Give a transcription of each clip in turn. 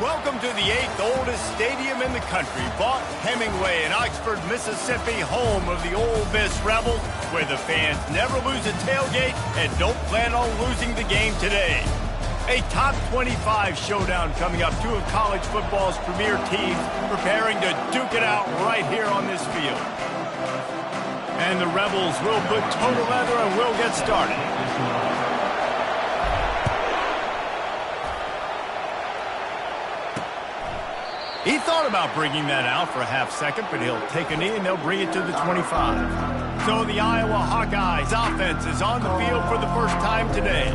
Welcome to the 8th oldest stadium in the country, Vaught Hemingway in Oxford, Mississippi, home of the Ole Miss Rebels, where the fans never lose a tailgate and don't plan on losing the game today. A top 25 showdown coming up, two of college football's premier teams preparing to duke it out right here on this field. And the Rebels will put total leather and will get started. He thought about bringing that out for a half second, but he'll take a knee and they'll bring it to the 25. So the Iowa Hawkeyes offense is on the field for the first time today.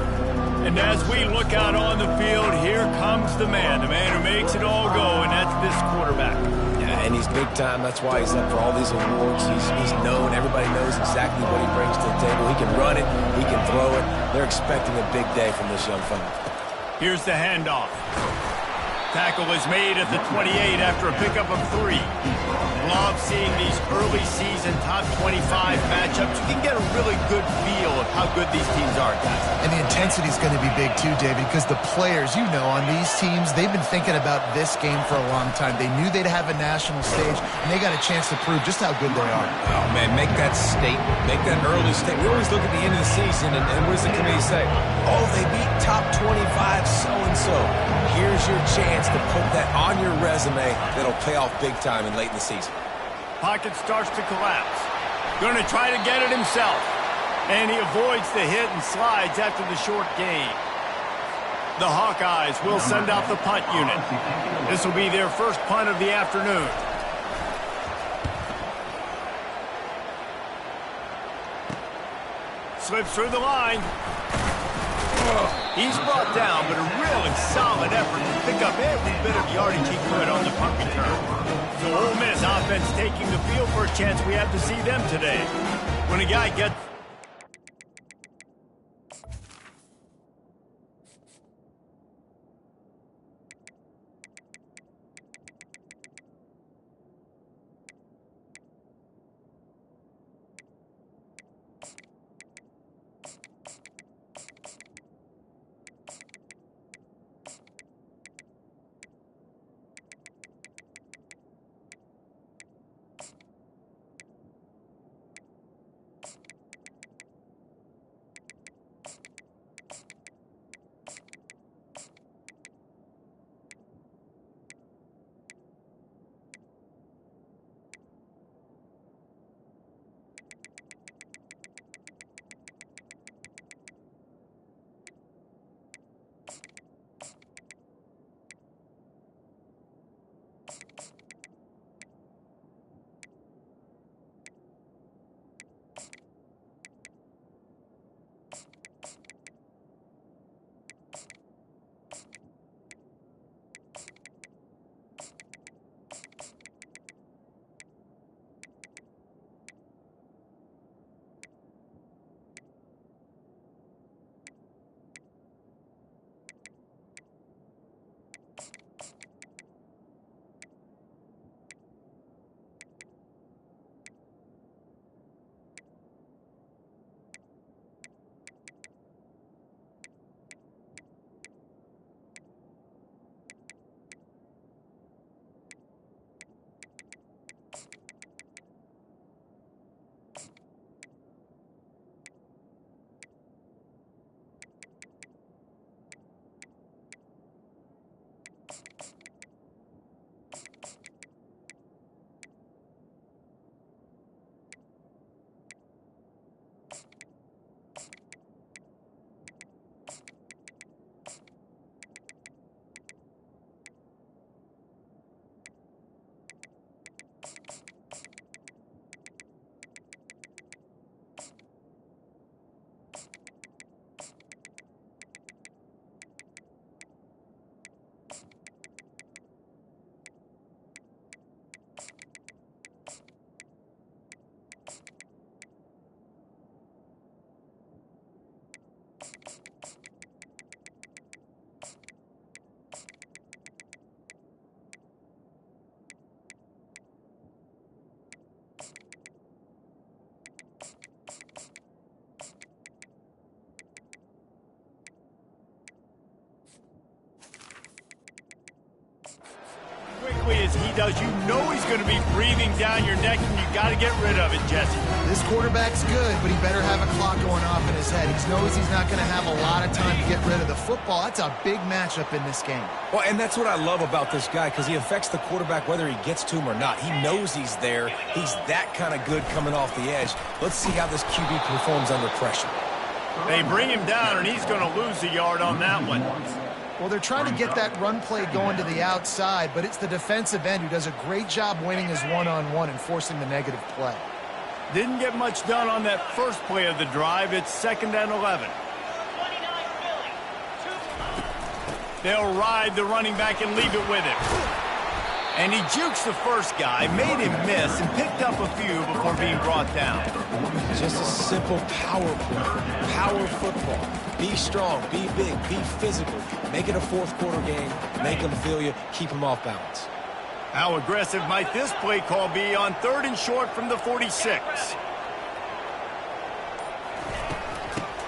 And as we look out on the field, here comes the man who makes it all go, and that's this quarterback. Yeah, and he's big time. That's why he's up for all these awards. He's known. Everybody knows exactly what he brings to the table. He can run it. He can throw it. They're expecting a big day from this young fella. Here's the handoff. Tackle is made at the 28 after a pickup of 3. Love seeing these early season top 25 matchups. You can get a really good feel of how good these teams are, guys. And the intensity is going to be big too, David, because the players, you know, on these teams, they've been thinking about this game for a long time. They knew they'd have a national stage, and they got a chance to prove just how good they are. Oh, man, make that statement. Make that early statement. We always look at the end of the season, and what does the committee say? Oh, they beat top 25 so-and-so. Here's your chance to put that on your resume that'll pay off big time and late in the season. Pocket starts to collapse. Going to try to get it himself. And he avoids the hit and slides after the short gain. The Hawkeyes will send out the punt unit. This will be their first punt of the afternoon. Slips through the line. He's brought down, but a really solid effort to pick up every bit of yardage he could on the punt return. So Ole Miss offense taking the field for a chance we have to see them today. When a guy gets... he does, you know he's going to be breathing down your neck, and you got to get rid of it, Jesse. This quarterback's good, but he better have a clock going off in his head. He knows he's not going to have a lot of time to get rid of the football. That's a big matchup in this game. Well, and that's what I love about this guy, because he affects the quarterback whether he gets to him or not. He knows he's there. He's that kind of good coming off the edge. Let's see how this QB performs under pressure. They bring him down, and he's going to lose a yard on that one. Well, they're trying to get that run play going to the outside, but it's the defensive end who does a great job winning his one-on-one and forcing the negative play. Didn't get much done on that first play of the drive. It's 2nd and 11. They'll ride the running back and leave it with him. And he jukes the first guy, made him miss, and picked up a few before being brought down. Just a simple power play. Power football. Be strong, be big, be physical. Make it a fourth-quarter game. Make them feel you. Keep them off balance. How aggressive might this play call be on 3rd and short from the 46?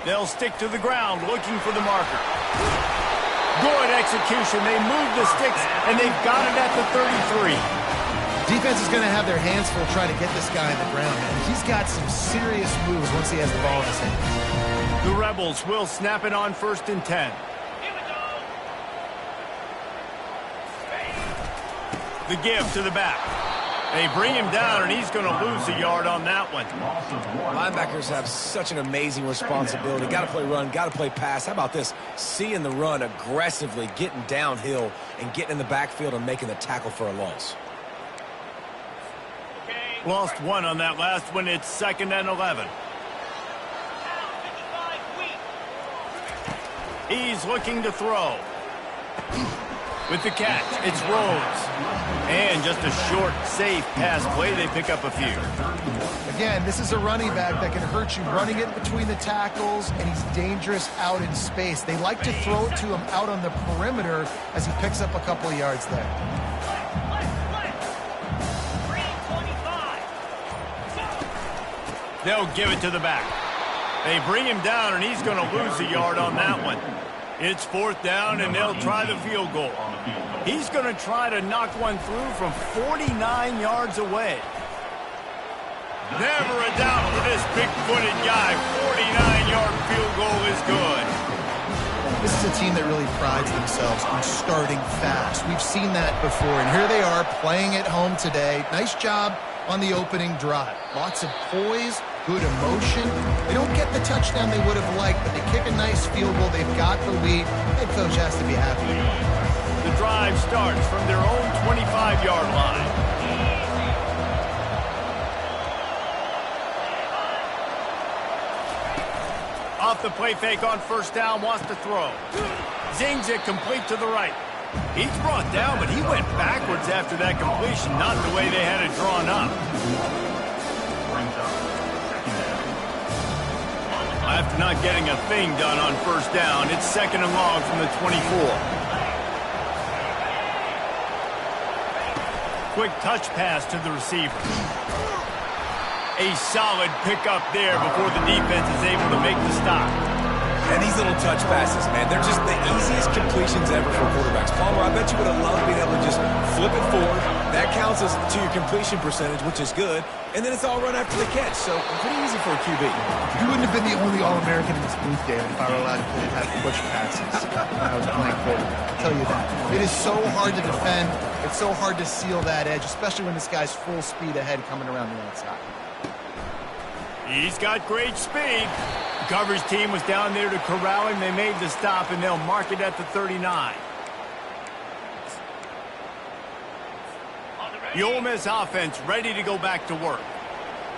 They'll stick to the ground looking for the marker. Good execution. They move the sticks, and they've got it at the 33. Defense is going to have their hands full trying to get this guy on the ground, man. He's got some serious moves once he has the ball in his hands. The Rebels will snap it on 1st and 10. The give to the back. They bring him down, and he's going to lose a yard on that one. Linebackers have such an amazing responsibility. Got to play run, got to play pass. How about this? Seeing the run aggressively, getting downhill, and getting in the backfield and making the tackle for a loss. Lost one on that last one. It's 2nd and 11. He's looking to throw. With the catch, it's Rhodes. And just a short, safe pass play. They pick up a few. Again, this is a running back that can hurt you running it between the tackles, and he's dangerous out in space. They like to throw it to him out on the perimeter as he picks up a couple of yards there. They'll give it to the back. They bring him down, and he's going to lose a yard on that one. It's 4th down, and they'll try the field goal. He's going to try to knock one through from 49 yards away. Never a doubt for this big-footed guy. 49-yard field goal is good. This is a team that really prides themselves on starting fast. We've seen that before, and here they are playing at home today. Nice job on the opening drive. Lots of poise, good emotion. They don't get the touchdown they would have liked, but they kick a nice field goal. They've got the lead. Head coach has to be happy. The drive starts from their own 25-yard line. Off the play fake on 1st down, wants to throw. Zings it complete to the right. He's brought down, but he went backwards after that completion, not the way they had it drawn up. After not getting a thing done on 1st down, it's 2nd and long from the 24. Quick touch pass to the receiver. A solid pickup there before the defense is able to make the stop. And these little touch passes, man, they're just the easiest completions ever for quarterbacks. Palmer, I bet you would have loved being able to just flip it forward. That counts as to your completion percentage, which is good. And then it's all run after the catch, so pretty easy for a QB. You wouldn't have been the only All-American in this booth, David, if I were allowed to have push passes when I was playing quarterback. I'll tell you that. It is so hard to defend. It's so hard to seal that edge, especially when this guy's full speed ahead coming around the outside. He's got great speed. The coverage team was down there to corral him. They made the stop, and they'll mark it at the 39. The Ole Miss offense ready to go back to work.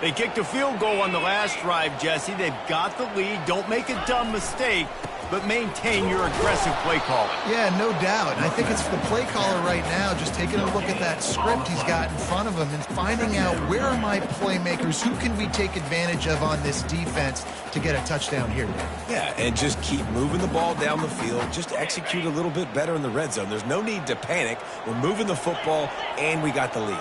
They kicked a field goal on the last drive, Jesse. They've got the lead. Don't make a dumb mistake, but maintain your aggressive play calling. Yeah, no doubt. And I think it's the play caller right now just taking a look at that script he's got in front of him and finding out where are my playmakers, who can we take advantage of on this defense to get a touchdown here. Yeah, and just keep moving the ball down the field. Just execute a little bit better in the red zone. There's no need to panic. We're moving the football, and we got the lead.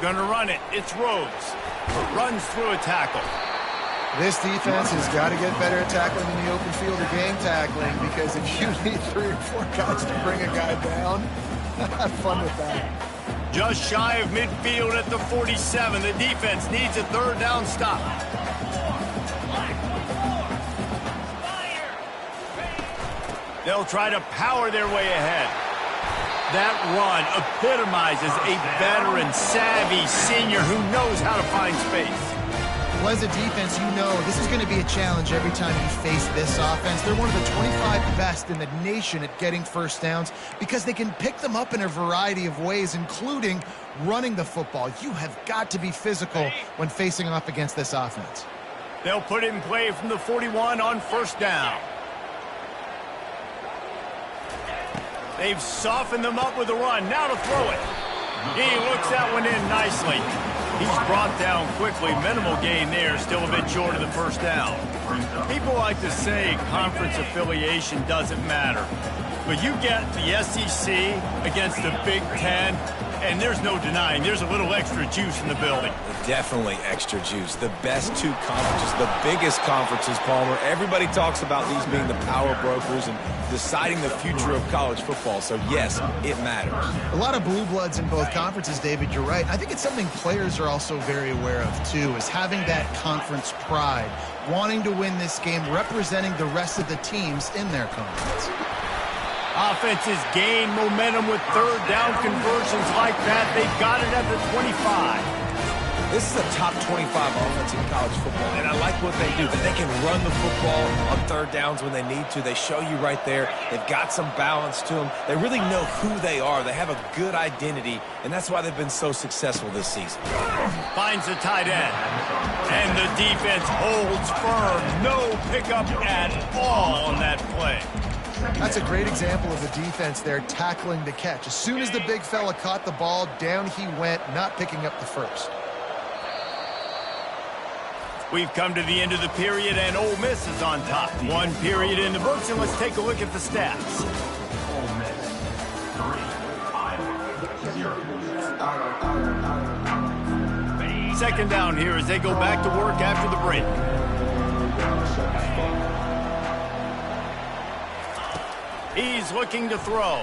Gonna run it. It's Rhodes. Runs through a tackle. This defense has got to get better at tackling in the open field or game tackling, because if you need 3 or 4 guys to bring a guy down, have fun with that. Just shy of midfield at the 47. The defense needs a third down stop. They'll try to power their way ahead. That run epitomizes a veteran, savvy senior who knows how to find space. Well, as a defense, you know this is going to be a challenge every time you face this offense. They're one of the 25 best in the nation at getting first downs because they can pick them up in a variety of ways, including running the football. You have got to be physical when facing off against this offense. They'll put it in play from the 41 on first down. They've softened them up with a run. Now to throw it. He looks that one in nicely. He's brought down quickly. Minimal gain there. Still a bit short of the first down. People like to say conference affiliation doesn't matter. But you get the SEC against the Big Ten, and there's no denying there's a little extra juice in the building. Definitely extra juice. The best 2 conferences, the biggest conferences, Palmer. Everybody talks about these being the power brokers and deciding the future of college football. So, yes, it matters. A lot of blue bloods in both conferences, David. You're right. I think it's something players are also very aware of, too, is having that conference pride, wanting to win this game, representing the rest of the teams in their conference. Offenses gain momentum with third down conversions like that. They've got it at the 25. This is a top 25 offense in college football, and I like what they do. That they can run the football on third downs when they need to. They show you right there. They've got some balance to them. They really know who they are. They have a good identity, and that's why they've been so successful this season. Finds the tight end, and the defense holds firm. No pickup at all on that play. That's a great example of the defense there tackling the catch. As soon as the big fella caught the ball, down he went, not picking up the first. We've come to the end of the period, and Ole Miss is on top. 1 period in the books, and let's take a look at the stats. Ole Miss 3, Iowa 0. Second down here as they go back to work after the break. He's looking to throw.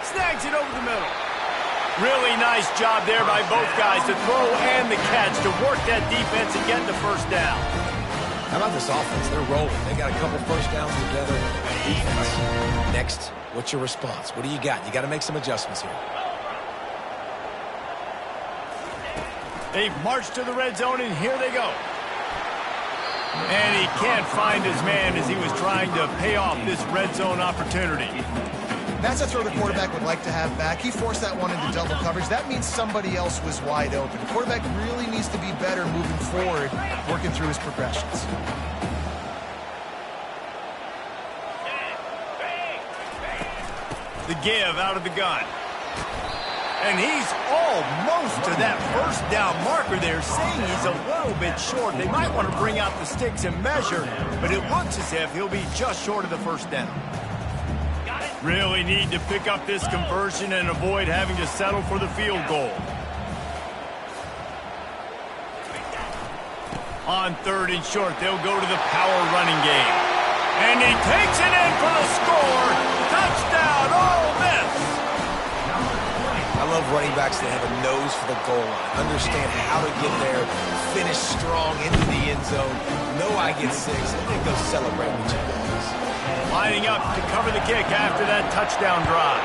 Snags it over the middle. Really nice job there by both guys to throw and the catch to work that defense and get the first down. How about this offense? They're rolling. They got a couple first downs together. Defense. Next, what's your response? What do you got? You got to make some adjustments here. They've marched to the red zone, and here they go. And he can't find his man as he was trying to pay off this red zone opportunity. That's a throw the quarterback would like to have back. He forced that one into double coverage. That means somebody else was wide open. The quarterback really needs to be better moving forward, working through his progressions. The give out of the gun. And he's almost to that first down marker there, saying he's a little bit short. They might want to bring out the sticks and measure, but it looks as if he'll be just short of the first down. Really need to pick up this conversion and avoid having to settle for the field goal. On 3rd and short, they'll go to the power running game. And he takes it in for the score. Touchdown, Ole Miss. I love running backs that have a nose for the goal line. Understand how to get there, finish strong into the end zone. Know I get 6, and then go celebrate with you guys. Lining up to cover the kick after that touchdown drive.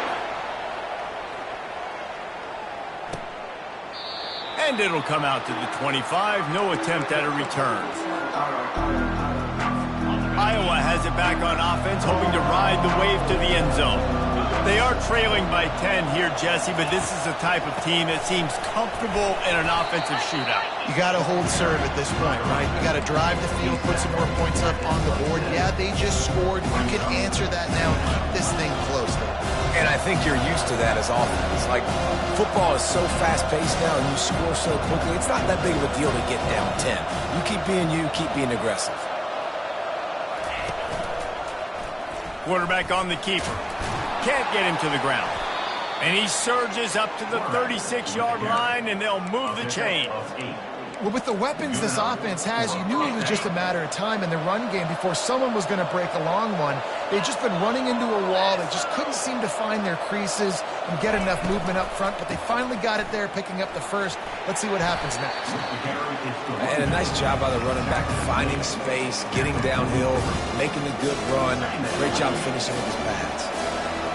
And it'll come out to the 25. No attempt at a return. Iowa has it back on offense, hoping to ride the wave to the end zone. They are trailing by 10 here, Jesse, but this is the type of team that seems comfortable in an offensive shootout. You got to hold serve at this point, right? You got to drive the field, put some more points up on the board. Yeah, they just scored. You can answer that now and keep this thing close. And I think you're used to that as offense. Like, football is so fast-paced now and you score so quickly, it's not that big of a deal to get down 10. You keep being aggressive. Quarterback on the keeper. Can't get him to the ground. And he surges up to the 36-yard line, and they'll move the chain. Well, with the weapons this offense has, you knew it was just a matter of time in the run game before someone was going to break a long one. They'd just been running into a wall. They just couldn't seem to find their creases and get enough movement up front, but they finally got it there, picking up the first. Let's see what happens next. And a nice job by the running back, finding space, getting downhill, making a good run. Great job finishing with his pads.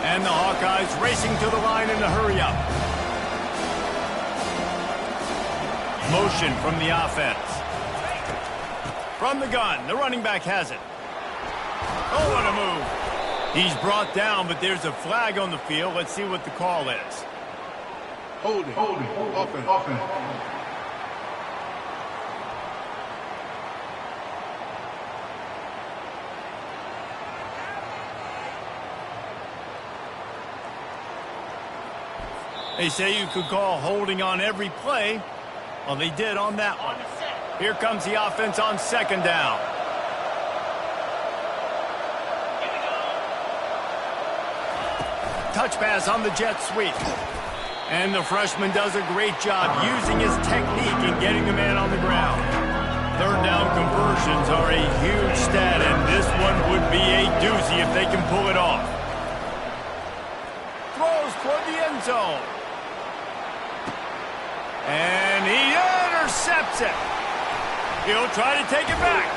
And the Hawkeyes racing to the line in a hurry-up. Motion from the offense. From the gun, the running back has it. Oh, what a move. He's brought down, but there's a flag on the field. Let's see what the call is. Holding. Offense. They say you could call holding on every play. Well, they did on that one. Here comes the offense on second down. Touch pass on the jet sweep. And the freshman does a great job using his technique and getting the man on the ground. Third down conversions are a huge stat, and this one would be a doozy if they can pull it off. Throws toward the end zone. And he intercepts it. He'll try to take it back.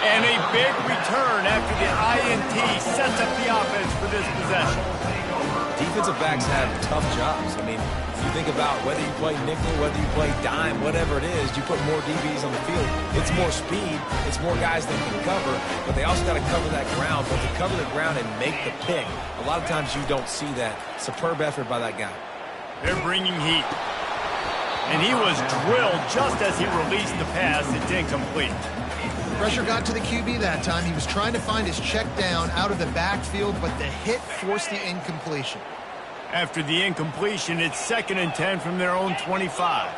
And a big return after the INT sets up the offense for this possession. Defensive backs have tough jobs. I mean, you think about whether you play nickel, whether you play dime, whatever it is, you put more DBs on the field. It's more speed. It's more guys that can cover, but they also got to cover that ground. But to cover the ground and make the pick, a lot of times you don't see that. Superb effort by that guy. They're bringing heat. And he was drilled just as he released the pass. It's incomplete. Pressure got to the QB that time. He was trying to find his check down out of the backfield, but the hit forced the incompletion. After the incompletion, it's 2nd and 10 from their own 25.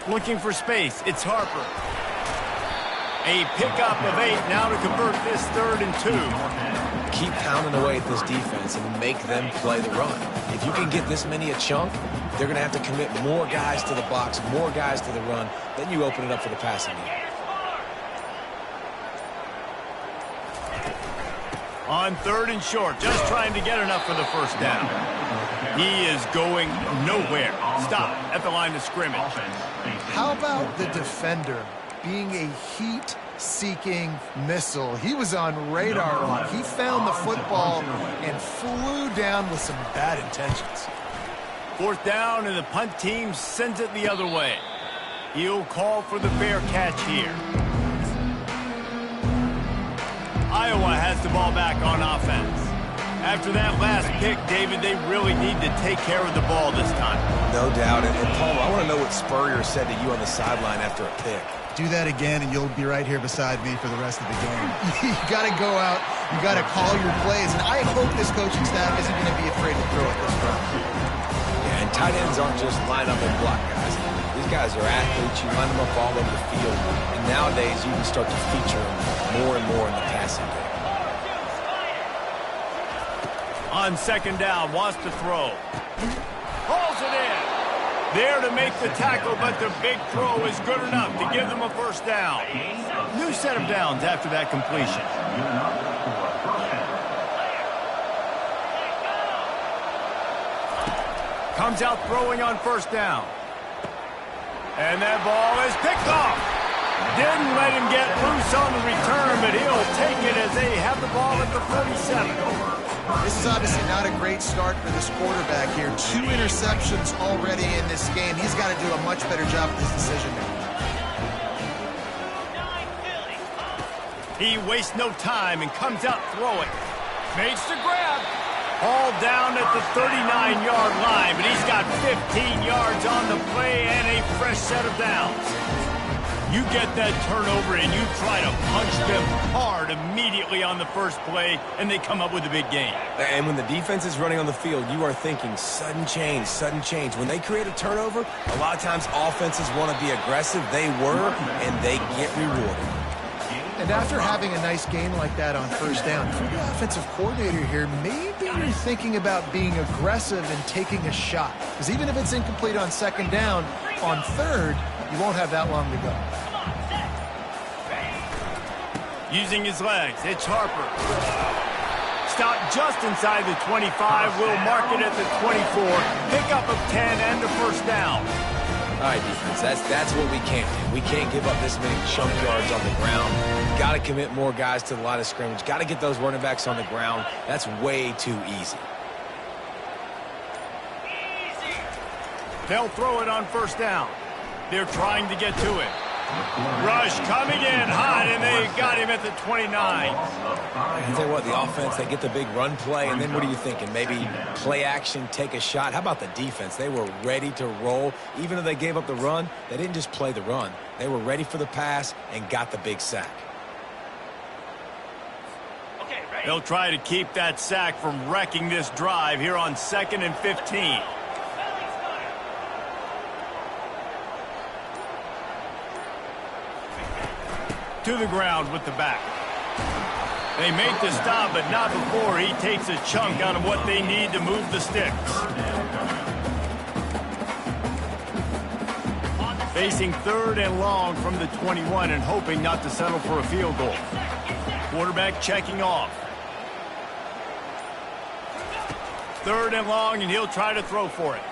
Looking for space, it's Harper. A pickup of 8 now to convert this 3rd and 2. Keep pounding away at this defense and make them play the run. If you can get this many a chunk, they're going to have to commit more guys to the box, more guys to the run. Then you open it up for the passing game. On 3rd and short, just trying to get enough for the first down. He is going nowhere. Stop at the line of scrimmage. How about the defender being a heat-seeking missile? He was on radar lock. He found the football and flew down with some bad intentions. 4th down, and the punt team sends it the other way. He'll call for the fair catch here. Iowa has the ball back on offense. After that last pick, David, they really need to take care of the ball this time. No doubt. And Paul, I want to know what Spurrier said to you on the sideline after a pick. Do that again, and you'll be right here beside me for the rest of the game. You got to go out. You got to call your plays. And I hope this coaching staff isn't going to be afraid to throw at this point. Yeah, and tight ends aren't just line up and block guys. These guys are athletes. You line them up all over the field. And nowadays, you can start to feature them more and more in the passing game. On 2nd down, wants to throw. Hauls it in. There to make the tackle, but the big throw is good enough to give them a first down. New set of downs after that completion. Comes out throwing on 1st down. And that ball is picked off. Didn't let him get loose on the return, but he'll take it as they have the ball at the 47. This is obviously not a great start for this quarterback here. 2 interceptions already in this game. He's got to do a much better job with his decision making. He wastes no time and comes out throwing. Makes the grab. All down at the 39-yard line, but he's got 15 yards on the play and a fresh set of downs. You get that turnover and you try to punch them hard immediately on the first play, and they come up with a big gain. And when the defense is running on the field, you are thinking sudden change, sudden change. When they create a turnover, a lot of times offenses want to be aggressive. They were, and they get rewarded. And And after having a nice game like that on first down, if you're the offensive coordinator here, maybe you're thinking about being aggressive and taking a shot. Because even if it's incomplete on second down, on third, you won't have that long to go. Using his legs, it's Harper. Stopped just inside the 25. Will mark it at the 24. Pickup of 10 and a first down. All right, defense, that's what we can't do. We can't give up this many chunk yards on the ground. Got to commit more guys to the line of scrimmage. Got to get those running backs on the ground. That's way too easy. They'll throw it on first down. They're trying to get to it. Rush coming in hot, and they got him at the 29. I tell you what, the offense, they get the big run play, and then what are you thinking? Maybe play action, take a shot. How about the defense? They were ready to roll. Even though they gave up the run, they didn't just play the run. They were ready for the pass and got the big sack. They'll try to keep that sack from wrecking this drive here on 2nd and 15. To the ground with the back. They make the stop, but not before he takes a chunk out of what they need to move the sticks. Facing 3rd and long from the 21 and hoping not to settle for a field goal. Quarterback checking off. 3rd and long, and he'll try to throw for it.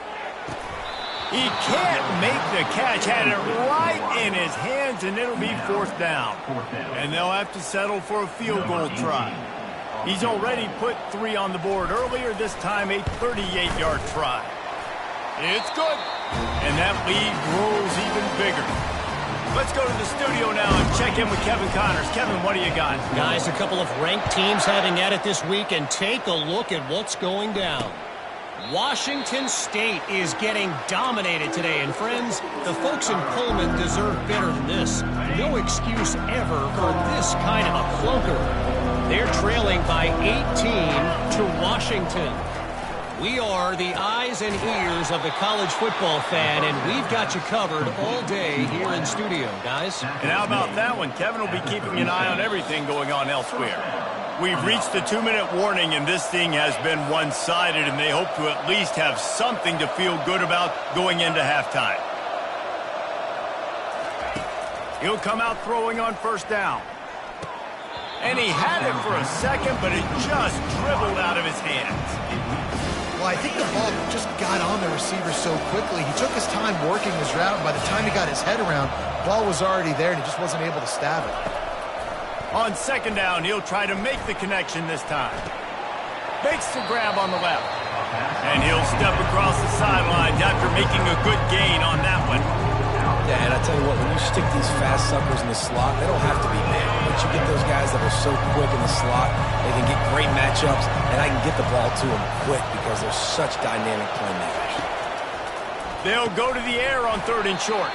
He can't make the catch. Had it right in his hands, and it'll be 4th down. And they'll have to settle for a field goal try. He's already put 3 on the board earlier, this time a 38-yard try. It's good. And that lead grows even bigger. Let's go to the studio now and check in with Kevin Connors. Kevin, what do you got? Guys, a couple of ranked teams having at it this week, and take a look at what's going down. Washington State is getting dominated today, and friends, the folks in Pullman deserve better than this. No excuse ever for this kind of a clunker. They're trailing by 18 to Washington. We are the eyes and ears of the college football fan, and we've got you covered all day here in studio, guys. And how about that one? Kevin will be keeping an eye on everything going on elsewhere. We've reached the 2-minute warning, and this thing has been one-sided, and they hope to at least have something to feel good about going into halftime. He'll come out throwing on first down. And he had it for a second, but it just dribbled out of his hands. Well, I think the ball just got on the receiver so quickly. He took his time working his route, and by the time he got his head around, the ball was already there, and he just wasn't able to stab it. On second down, he'll try to make the connection this time. Makes the grab on the left. And he'll step across the sidelines after making a good gain on that one. Yeah, and I tell you what, when you stick these fast suckers in the slot, they don't have to be big. Once you get those guys that are so quick in the slot, they can get great matchups, and I can get the ball to them quick because they're such dynamic playmakers. They'll go to the air on 3rd and short.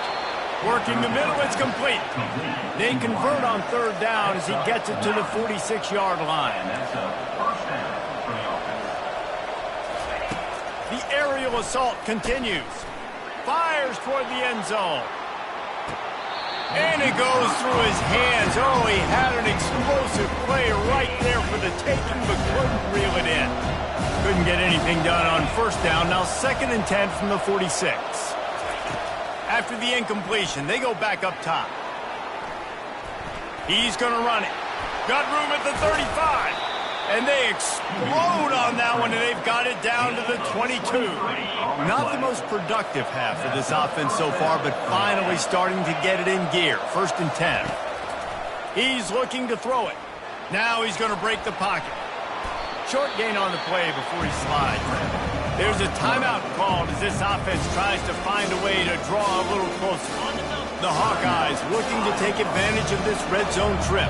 Working the middle, it's complete. They convert on 3rd down as he gets it to the 46-yard line. The aerial assault continues. Fires toward the end zone. And it goes through his hands. Oh, he had an explosive play right there for the taking, but couldn't reel it in. Couldn't get anything done on first down. Now 2nd and 10 from the 46. After the incompletion, they go back up top. He's going to run it. Got room at the 35. And they explode on that one, and they've got it down to the 22. Not the most productive half of this offense so far, but finally starting to get it in gear. 1st and 10. He's looking to throw it. Now he's going to break the pocket. Short gain on the play before he slides. There's a timeout called as this offense tries to find a way to draw a little closer. The Hawkeyes looking to take advantage of this red zone trip.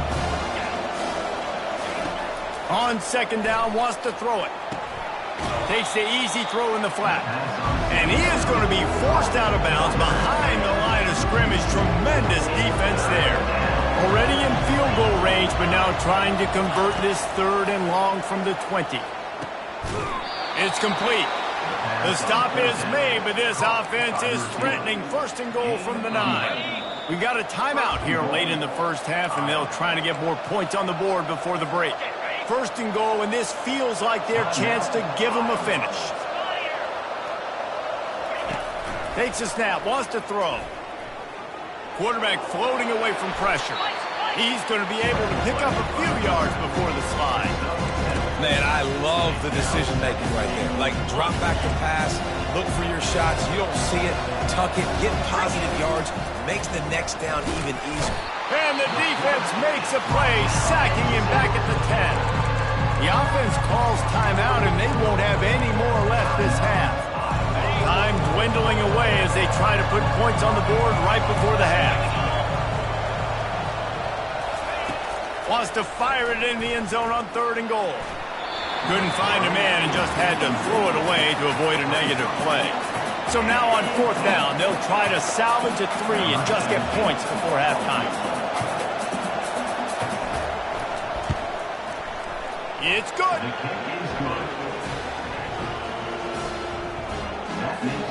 On 2nd down, wants to throw it. Takes the easy throw in the flat. And he is going to be forced out of bounds behind the line of scrimmage. Tremendous defense there. Already in field goal range, but now trying to convert this 3rd and long from the 20. It's complete. The stop is made, but this offense is threatening 1st and goal from the 9. We got a timeout here late in the first half, and they'll try to get more points on the board before the break. First and goal, and this feels like their chance to give them a finish. Takes a snap, wants to throw. Quarterback floating away from pressure. He's going to be able to pick up a few yards before the slide. Man, I love the decision-making right there. Like, drop back the pass, look for your shots. You don't see it, tuck it, get positive yards, makes the next down even easier. And the defense makes a play, sacking him back at the 10. The offense calls timeout, and they won't have any more left this half. Time dwindling away as they try to put points on the board right before the half. Wants to fire it in the end zone on 3rd and goal. Couldn't find a man and just had to throw it away to avoid a negative play. So now on 4th down, they'll try to salvage a 3 and just get points before halftime. It's good.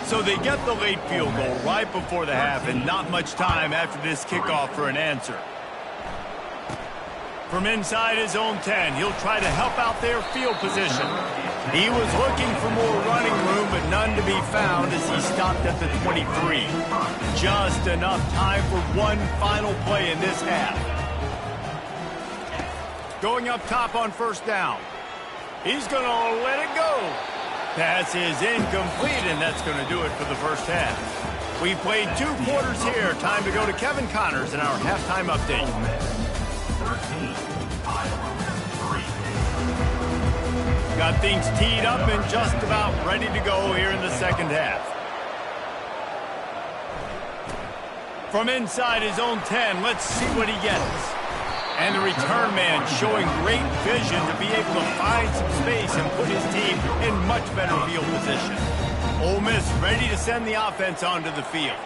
So they get the late field goal right before the half, and not much time after this kickoff for an answer. From inside his own 10, he'll try to help out their field position. He was looking for more running room, but none to be found as he stopped at the 23. Just enough time for one final play in this half. Going up top on 1st down. He's going to let it go. Pass is incomplete, and that's going to do it for the first half. We played 2 quarters here. Time to go to Kevin Connors in our halftime update. 13, Iowa 3. Got things teed up and just about ready to go here in the second half. From inside his own 10, let's see what he gets. And the return man showing great vision to be able to find some space and put his team in much better field position. Ole Miss ready to send the offense onto the field.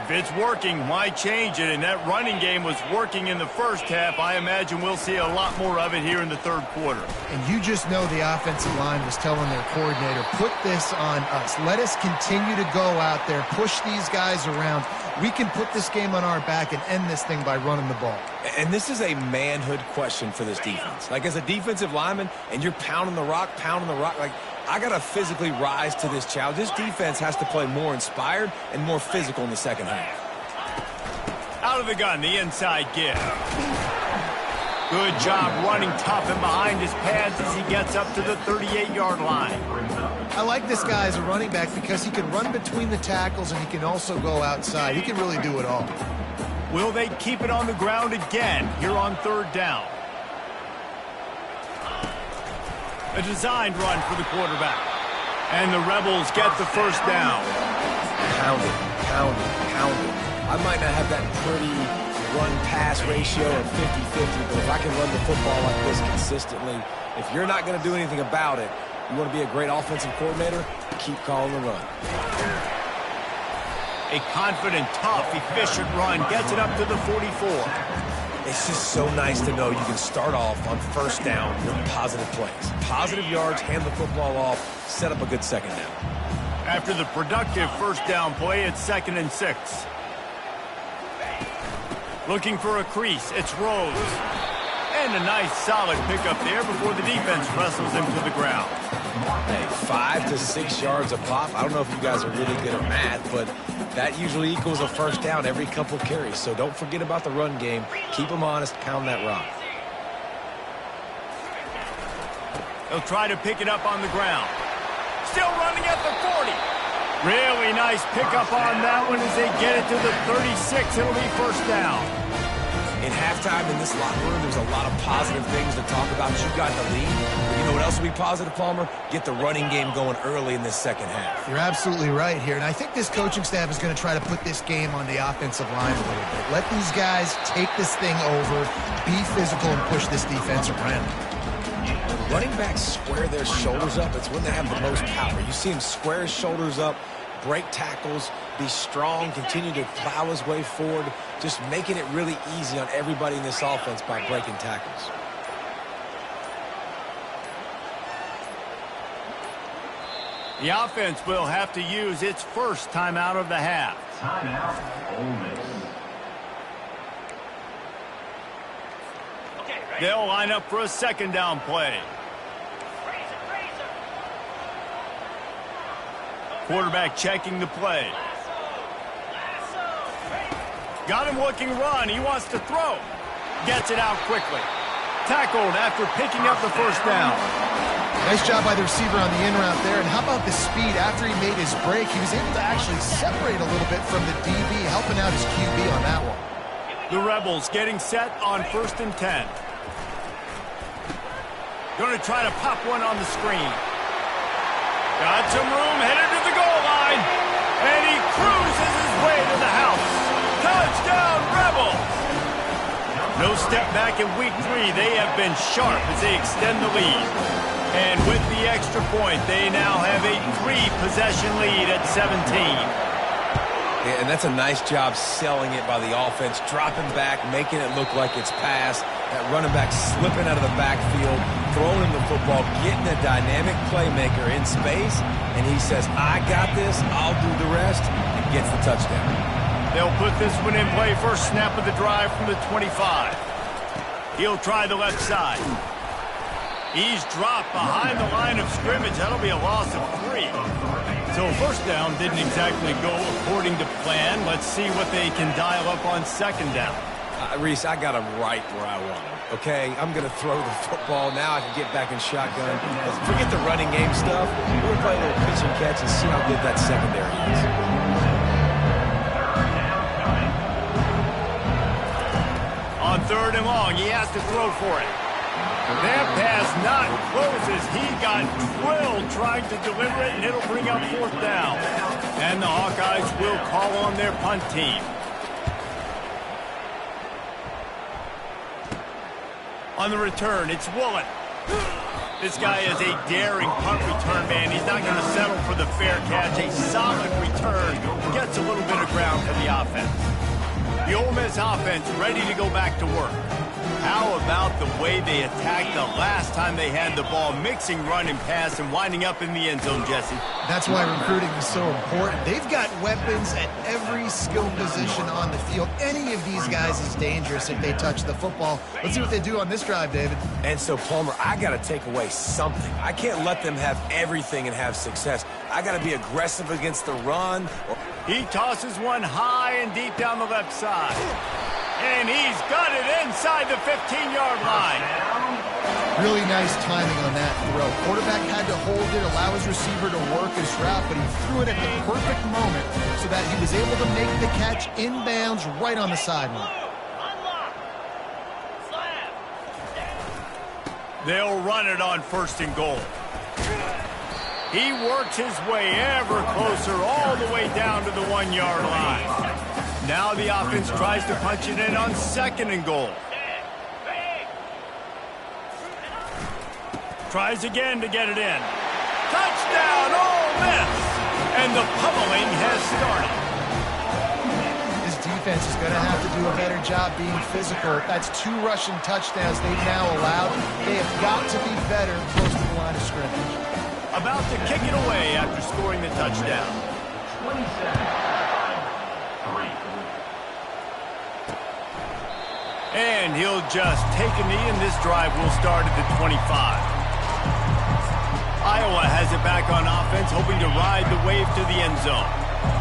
If it's working, why change it? And that running game was working in the first half. I imagine we'll see a lot more of it here in the 3rd quarter. And you just know the offensive line was telling their coordinator, put this on us. Let us continue to go out there, push these guys around. We can put this game on our back and end this thing by running the ball. And this is a manhood question for this defense. Like, as a defensive lineman, and you're pounding the rock, like, I got to physically rise to this challenge. This defense has to play more inspired and more physical in the second half. Out of the gun, the inside give. Good job running tough and behind his pads as he gets up to the 38-yard line. I like this guy as a running back because he can run between the tackles and he can also go outside. He can really do it all. Will they keep it on the ground again here on 3rd down? A designed run for the quarterback. And the Rebels get the first down. Pound it, pound it, pound it. I might not have that pretty run-pass ratio of 50-50, but if I can run the football like this consistently, if you're not going to do anything about it, you want to be a great offensive coordinator, keep calling the run. A confident, tough, efficient run gets it up to the 44. It's just so nice to know you can start off on 1st down with positive plays. Positive yards, hand the football off, set up a good second down. After the productive 1st down play, it's 2nd and 6. Looking for a crease, it's Rose. And a nice solid pickup there before the defense wrestles him to the ground. Hey, 5 to 6 yards a pop. I don't know if you guys are really good at math, but that usually equals a 1st down every couple carries. So don't forget about the run game. Keep them honest, pound that rock. He'll try to pick it up on the ground. Still running at the 40. Really nice pickup on that one as they get it to the 36. It'll be 1st down. In halftime in this locker room, there's a lot of positive things to talk about. You got the lead. But you know what else will be positive, Palmer? Get the running game going early in this second half. You're absolutely right here. And I think this coaching staff is going to try to put this game on the offensive line a little bit. Let these guys take this thing over, be physical, and push this defense around. Running backs square their shoulders up. It's when they have the most power. You see him square his shoulders up, break tackles, be strong, continue to plow his way forward, just making it really easy on everybody in this offense by breaking tackles. The offense will have to use its first timeout of the half. Timeout, Ole Miss. They'll line up for a second down play. Quarterback checking the play. Got him looking run. He wants to throw. Gets it out quickly. Tackled after picking up the first down. Nice job by the receiver on the in route there. And how about the speed? After he made his break, he was able to actually separate a little bit from the DB, helping out his QB on that one. The Rebels getting set on 1st and 10. Going to try to pop one on the screen. Got some room, headed to the goal line. And he cruises his way to the house. Touchdown, Rebels! No step back in week 3. They have been sharp as they extend the lead. And with the extra point, they now have a 3-possession lead at 17. Yeah, and that's a nice job selling it by the offense, dropping back, making it look like it's pass. That running back slipping out of the backfield, throwing him the football, getting a dynamic playmaker in space, and he says, I got this, I'll do the rest, and gets the touchdown. They'll put this one in play first snap of the drive from the 25. He'll try the left side. He's dropped behind the line of scrimmage. That'll be a loss of 3. So first down didn't exactly go according to plan. Let's see what they can dial up on second down. Reese, I got him right where I want him, okay? I'm going to throw the football. Now I can get back in shotgun. Forget the running game stuff. We're going to play a little pitch and catch and see how good that secondary is. On 3rd and long, he has to throw for it. That pass not close as he got drilled trying to deliver it, and it'll bring up 4th down. And the Hawkeyes will call on their punt team. On the return, it's Woolen. This guy is a daring punt return man. He's not going to settle for the fair catch. A solid return gets a little bit of ground for the offense. The Ole Miss offense ready to go back to work. How about the way they attacked the last time they had the ball, mixing run and pass and winding up in the end zone, Jesse? That's why recruiting is so important. They've got weapons at every skill position on the field. Any of these guys is dangerous if they touch the football. Let's see what they do on this drive, David. And so, Palmer, I got to take away something. I can't let them have everything and have success. I got to be aggressive against the run. He tosses one high and deep down the left side. And he's got it inside the 15-yard line. Really nice timing on that throw. Quarterback had to hold it, allow his receiver to work his route, but he threw it at the perfect moment so that he was able to make the catch inbounds right on the sideline. They'll run it on 1st and goal. He works his way ever closer all the way down to the 1-yard line. Now the offense tries to punch it in on 2nd and goal. Tries again to get it in. Touchdown, Ole Miss! And the pummeling has started. This defense is going to have to do a better job being physical. That's 2 rushing touchdowns they've now allowed. They have got to be better close to the line of scrimmage. About to kick it away after scoring the touchdown. 27-3. And he'll just take a knee, and this drive will start at the 25. Iowa has it back on offense, hoping to ride the wave to the end zone.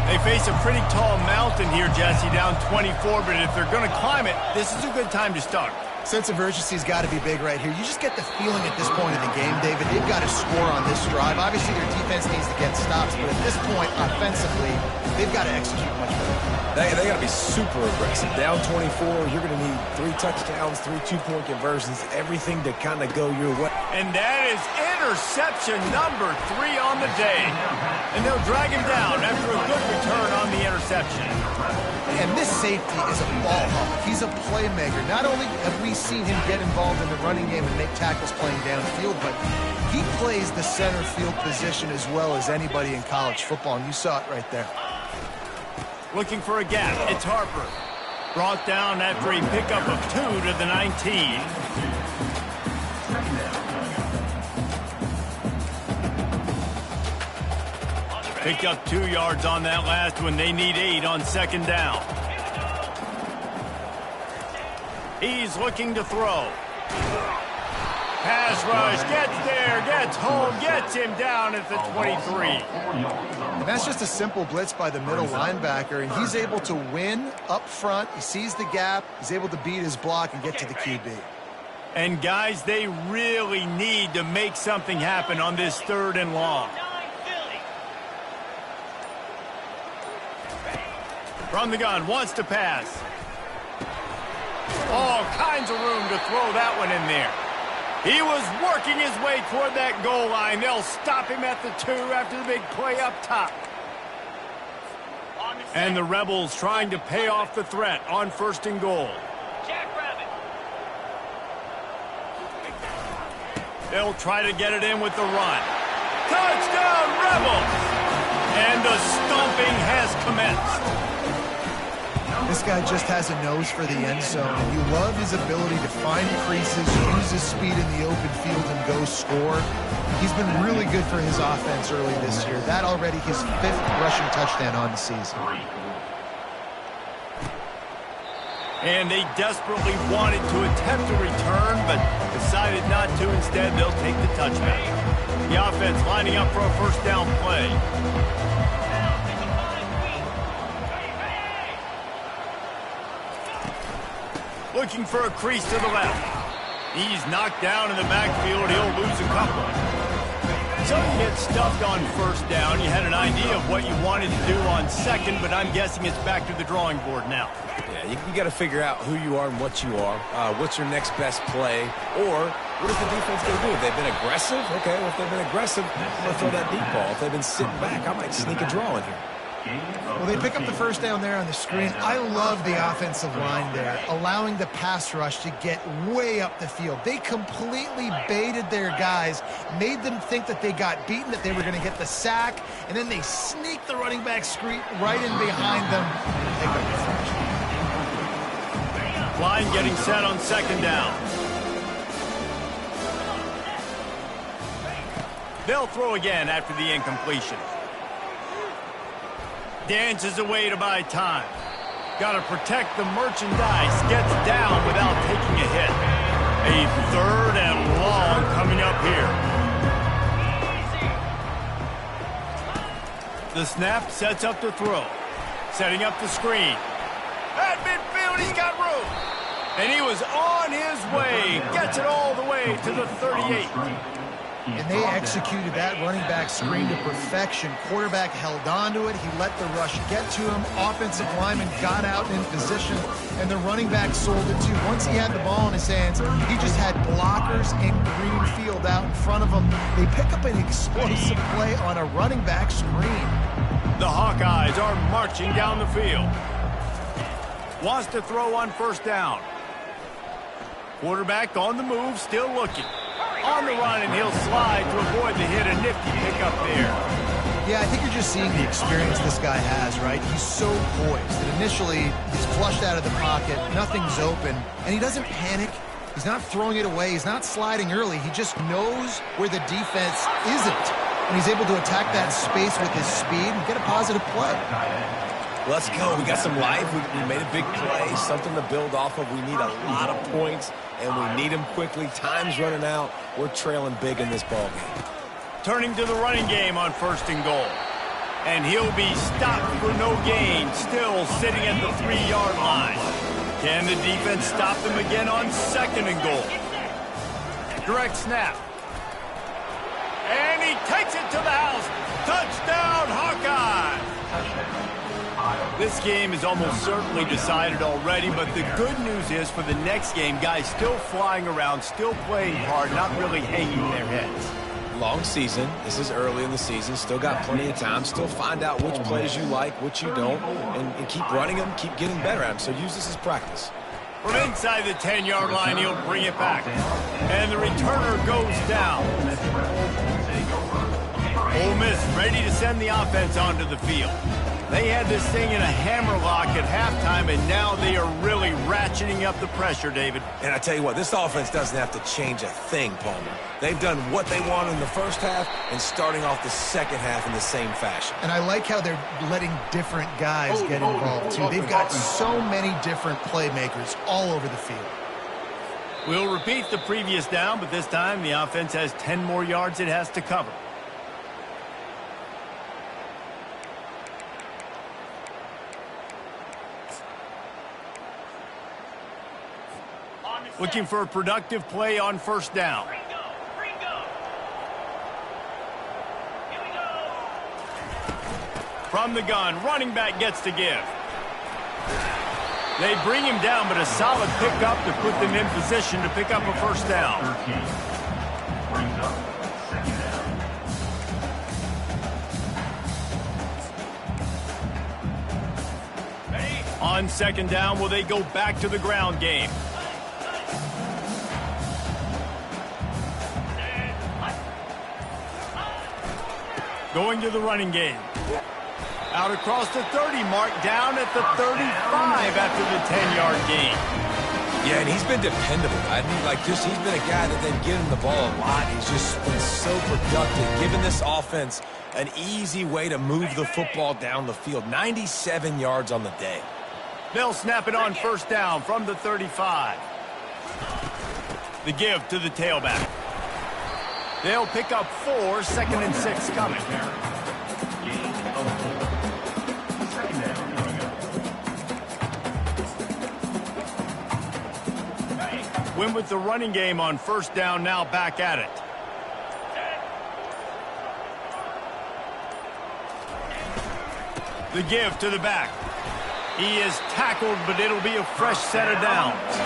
They face a pretty tall mountain here, Jesse, down 24, but if they're going to climb it, this is a good time to start. Sense of urgency's got to be big right here. You just get the feeling at this point in the game, David, they've got to score on this drive. Obviously, their defense needs to get stops, but at this point, offensively, they've got to execute much better. They got to be super aggressive. Down 24, you're going to need 3 touchdowns, 3 2-point conversions, everything to kind of go your way. And that is interception number 3 on the day. And they'll drag him down after a good return on the interception. And this safety is a ball hawk. He's a playmaker. Not only have we seen him get involved in the running game and make tackles playing downfield, but he plays the center field position as well as anybody in college football, and you saw it right there. Looking for a gap. It's Harper. Brought down after a pickup of 2 to the 19. Picked up 2 yards on that last one. They need 8 on 2nd down. He's looking to throw. Pass rush, gets there, gets home, gets him down at the 23. And that's just a simple blitz by the middle linebacker, and he's able to win up front. He sees the gap. He's able to beat his block and get to the QB. And, guys, they really need to make something happen on this 3rd and long. From the gun, wants to pass. All kinds of room to throw that one in there. He was working his way toward that goal line. They'll stop him at the 2 after the big play up top. And the Rebels trying to pay off the threat on 1st and goal. They'll try to get it in with the run. Touchdown, Rebels! And the stomping has commenced. This guy just has a nose for the end zone, and you love his ability to find creases, use his speed in the open field, and go score. He's been really good for his offense early this year. That already his 5th rushing touchdown on the season. And they desperately wanted to attempt a return, but decided not to. Instead, they'll take the touchback. The offense lining up for a 1st down play. Looking for a crease to the left. He's knocked down in the backfield. He'll lose a couple. So you get stuffed on 1st down. You had an idea of what you wanted to do on 2nd, but I'm guessing it's back to the drawing board now. Yeah, you got to figure out who you are and what you are. What's your next best play? Or what is the defense going to do? If they've been aggressive, okay, well, if they've been aggressive, I'm going to throw that deep ball. If they've been sitting back, I might sneak a draw in here. Well, they pick up the 1st down there on the screen. I love the offensive line there, allowing the pass rush to get way up the field. They completely baited their guys, made them think that they got beaten, that they were going to get the sack, and then they sneak the running back screen right in behind them and pick up the first. Line getting set on 2nd down. They'll throw again after the incompletion. Dances away to buy time. Got to protect the merchandise. Gets down without taking a hit. A 3rd and long coming up here. The snap sets up the throw. Setting up the screen. At midfield, he's got room. And he was on his way. Gets it all the way to the 38. And they executed that running back screen to perfection. Quarterback held on to it. He let the rush get to him. Offensive lineman got out in position, and the running back sold it too. Once he had the ball in his hands, he just had blockers and green field out in front of him. They pick up an explosive play on a running back screen. The Hawkeyes are marching down the field. Wants to throw on 1st down. Quarterback on the move, still looking. On the run, and he'll slide to avoid the hit. A nifty pickup there. Yeah, I think you're just seeing the experience this guy has, right? He's so poised that initially he's flushed out of the pocket, nothing's open, and he doesn't panic. He's not throwing it away. He's not sliding early. He just knows where the defense isn't, and he's able to attack that space with his speed and get a positive play. Let's go. We got some life. We made a big play, something to build off of. We need a lot of points, and we need them quickly. Time's running out. We're trailing big in this ball game. Turning to the running game on 1st and goal. And he'll be stopped for no gain, still sitting at the 3-yard line. Can the defense stop them again on 2nd and goal? Direct snap. And he takes it to the house. Touchdown, Hawkeye! This game is almost certainly decided already, but the good news is for the next game, guys still flying around, still playing hard, not really hanging their heads. Long season. This is early in the season. Still got plenty of time. Still find out which plays you like, which you don't, and keep running them, keep getting better at them. So use this as practice. From inside the 10-yard line, he'll bring it back. And the returner goes down. Ole Miss ready to send the offense onto the field. They had this thing in a hammerlock at halftime, and now they are really ratcheting up the pressure, David. And I tell you what, this offense doesn't have to change a thing, Palmer. They've done what they want in the first half and starting off the second half in the same fashion. And I like how they're letting different guys get involved, too. They've got so many different playmakers all over the field. We'll repeat the previous down, but this time the offense has 10 more yards it has to cover. Looking for a productive play on first down. From the gun, running back gets to give. They bring him down, but a solid pickup to put them in position to pick up a first down. 13 brings up second down. On second down, will they go back to the ground game? Going to the running game. Out across the 30, mark down at the 35 after the 10-yard gain. Yeah, and he's been dependable. I mean, he's been a guy that they've given the ball a lot. He's just been so productive, giving this offense an easy way to move the football down the field. 97 yards on the day. They'll snap it on first down from the 35. The give to the tailback. They'll pick up 4, 2nd and 6 coming. Win with the running game on first down, now back at it. The give to the back. He is tackled, but it'll be a fresh set of downs.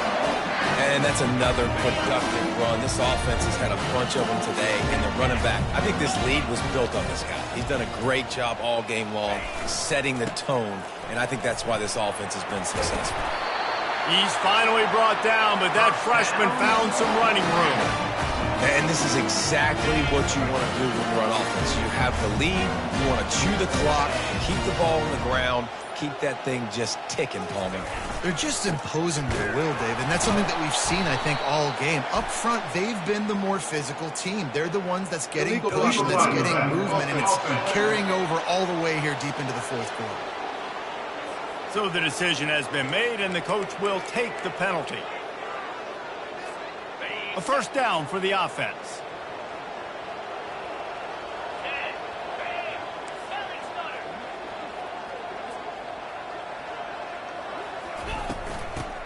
And that's another productive run. This offense has had a bunch of them today, and the running back, I think this lead was built on this guy. He's done a great job all game long, setting the tone, and I think that's why this offense has been successful. He's finally brought down, but that freshman found some running room. And this is exactly what you want to do when you're on offense. You have the lead, you want to chew the clock, keep the ball on the ground, keep that thing just ticking, Palmer. They're just imposing their will, Dave, and that's something that we've seen, I think, all game. Up front, they've been the more physical team. They're the ones that's getting pushed, and that's getting movement, and it's carrying over all the way here deep into the fourth quarter. So the decision has been made, and the coach will take the penalty. A first down for the offense.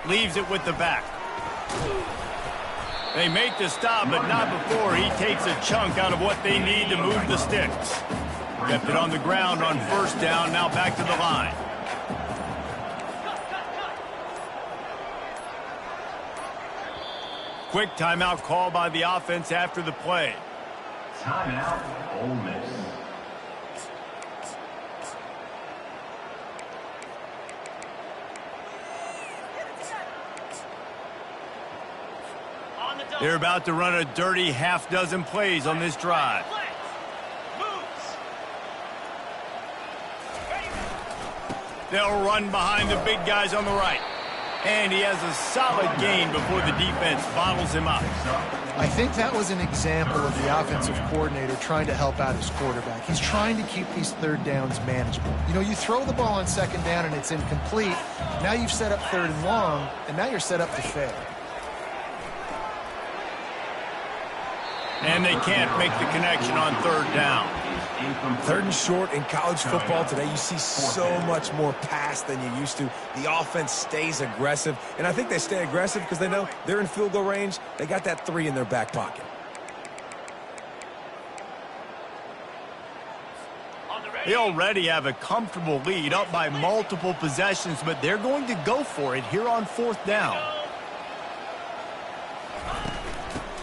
Leaves it with the back. They make the stop, but not before he takes a chunk out of what they need to move the sticks. Kept it on the ground on first down, now back to the line. Quick timeout call by the offense after the play. Timeout, Ole Miss. They're about to run a dirty half-dozen plays on this drive. They'll run behind the big guys on the right. And he has a solid gain before the defense bottles him up. I think that was an example of the offensive coordinator trying to help out his quarterback. He's trying to keep these third downs manageable. You know, you throw the ball on second down and it's incomplete. Now you've set up third and long, and now you're set up to fail. And they can't make the connection on third down. Third and short in college football today, you see so much more pass than you used to. The offense stays aggressive, and I think they stay aggressive because they know they're in field goal range. They got that 3 in their back pocket. They already have a comfortable lead, up by multiple possessions, but they're going to go for it here on fourth down.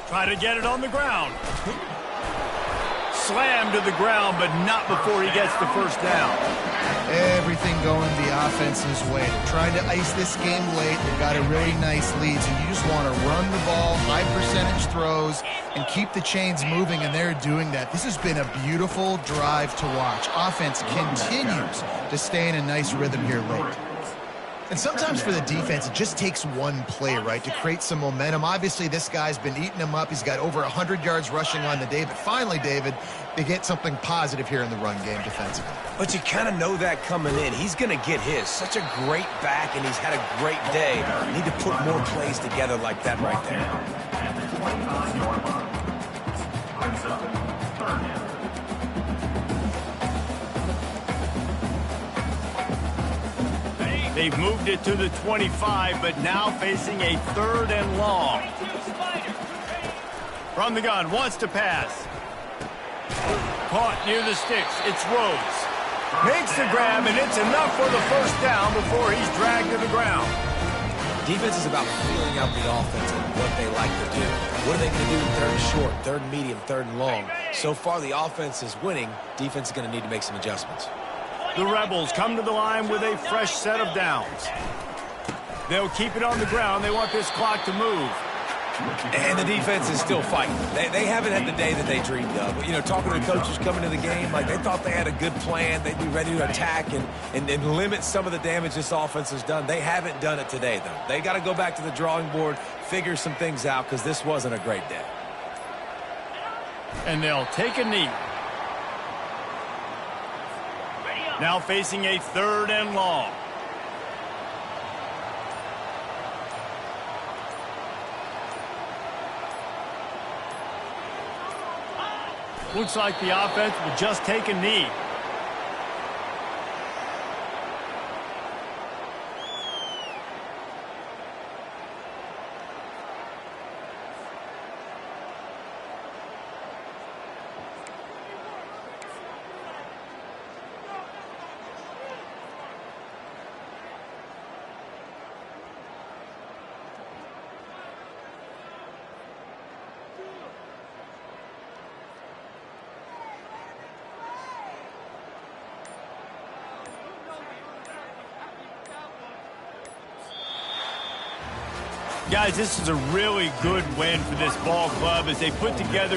Try to get it on the ground. Slammed to the ground, but not before he gets the first down. Everything going the offense's way. They're trying to ice this game late. They've got a really nice lead, so you just want to run the ball, high percentage throws, and keep the chains moving, and they're doing that. This has been a beautiful drive to watch. Offense continues to stay in a nice rhythm here late. And sometimes for the defense, it just takes one play, right, to create some momentum. Obviously, this guy's been eating them up. He's got over 100 yards rushing on the day. But finally, David, they get something positive here in the run game defensively. But you kind of know that coming in. He's going to get his. Such a great back, and he's had a great day. Need to put more plays together like that right there. At the 25-yard line. Brings up 3rd down. They've moved it to the 25, but now facing a 3rd and long. From the gun, wants to pass. Caught near the sticks. It's Rhodes. Makes the grab, and it's enough for the 1st down before he's dragged to the ground. Defense is about feeling out the offense and what they like to do. What are they going to do in 3rd and short, 3rd and medium, 3rd and long? So far, the offense is winning. Defense is going to need to make some adjustments. The Rebels come to the line with a fresh set of downs. They'll keep it on the ground. They want this clock to move. And the defense is still fighting. They haven't had the day that they dreamed of. You know, talking to the coaches coming to the game, like they thought they had a good plan. They'd be ready to attack and limit some of the damage this offense has done. They haven't done it today, though. They got to go back to the drawing board, figure some things out, because this wasn't a great day. And they'll take a knee. Now facing a 3rd and long. Looks like the offense will just take a knee. Guys, this is a really good win for this ball club as they put together